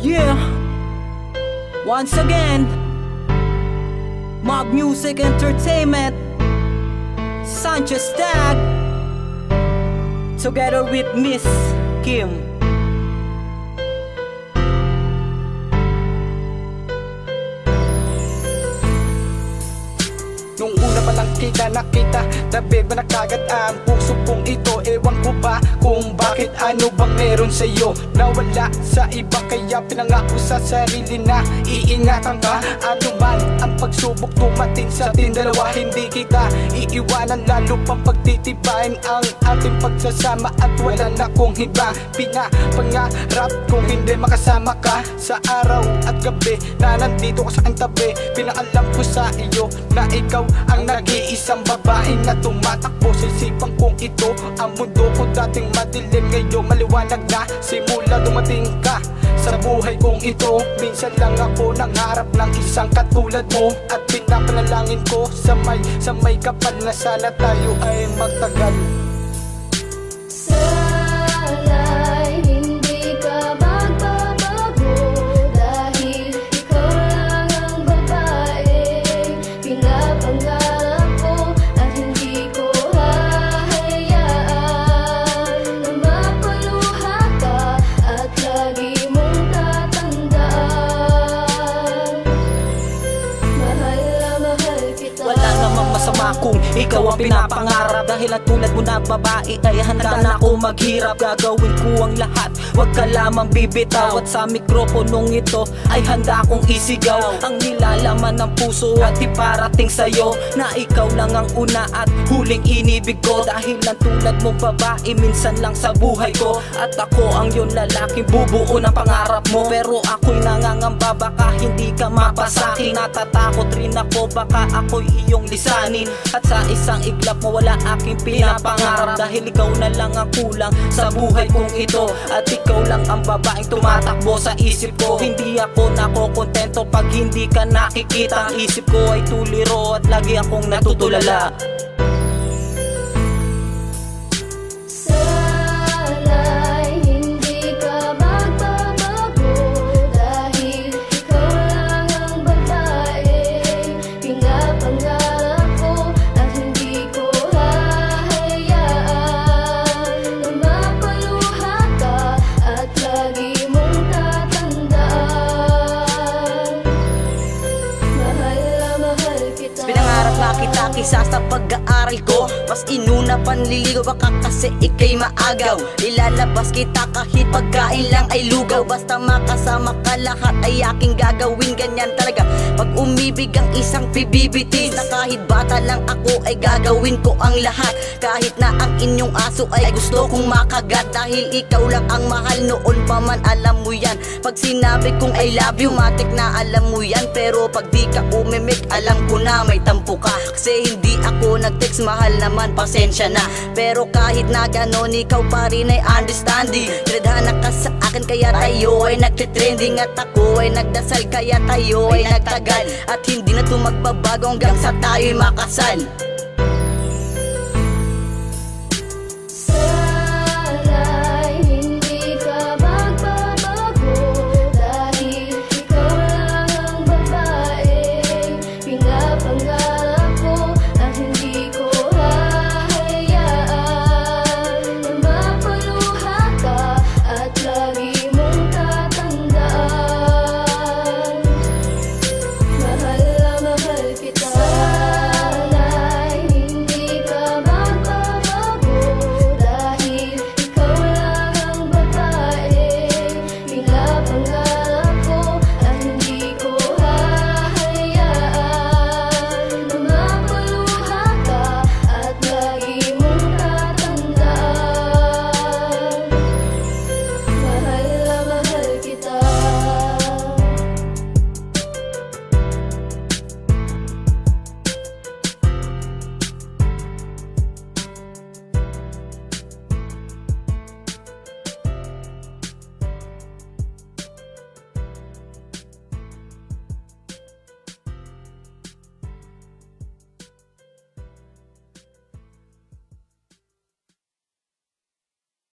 Yeah, once again, Mob Music Entertainment, Sanchez Tag, together with Miss Kim. Nung una pa lang nakita, dabig ba nakagat ang puso kong ito? Ewan ko ba kung bakit, ano bang meron sa'yo? Nawala sa iba kaya pinangako sa sarili na iingatan ka. Ano man ang pagsubok dumating sa ating dalawa, hindi kita iiwanan, lalo pang pagtitibayin ang ating pagsasama. At wala na kong iba pinapangarap kung hindi makasama ka sa araw at gabi na nandito ka sa aking tabi. Pinaalam ko sa iyo na ikaw ang nag-iisang babae na tumatakbo sa isipan kong ito. Ang mundo ko dating madilim, ngayon maliwanag na simula dumating ka sa buhay kong ito. Minsan lang ako nangarap ng isang katulad mo, at pinapanalangin ko sa may kapal na sana tayo ay magtagal. Kung ikaw ang pinapangarap, dahil ang tulad mo na babae ay handa na ako maghirap. Gagawin ko ang lahat, wag ka lamang bibitaw. At sa mikroponong ito ay handa akong isigaw ang nilalaman ng puso at iparating sa'yo na ikaw lang ang una at huling inibig ko. Dahil ang tulad mo babae minsan lang sa buhay ko, at ako ang yun lalaking bubuo ng pangarap mo. Pero ako'y nangangamba baka hindi ka mapasakin. Natatakot rin ako baka ako'y iyong lisanin, at sa isang iglap mo wala aking pinapangarap. Dahil ikaw na lang ang kulang sa buhay kong ito, at ikaw lang ang babaeng tumatakbo sa isip ko. Hindi ako nakokontento pag hindi ka nakikita. Ang isip ko ay tuliro at lagi akong natutulala. Kita kisa sa pag-aaral ko, mas inuna panliligaw baka kasi ikay maagaw. Ilalabas kita kahit pagkain lang ay lugaw, basta makasama ka lahat ay aking gagawin. Ganyan talaga pag umibig ang isang pibibitis, na kahit bata lang ako ay gagawin ko ang lahat. Kahit na ang inyong aso ay gusto kong makagat, dahil ikaw lang ang mahal noon pa man, alam mo yan. Pag sinabi kong I love you, matik na alam mo yan. Pero pag di ka umimik, alam ko na may tampo ka. Kasi hindi ako nag-text, mahal naman, pasensya na. Pero kahit na ganon, ikaw pa rin ay understanding. Tadhana ka sa akin kaya tayo ay nagtitrending, at ako ay nagdasal kaya tayo ay nagtagal. At hindi na ito magbabago hanggang sa tayo'y makasal.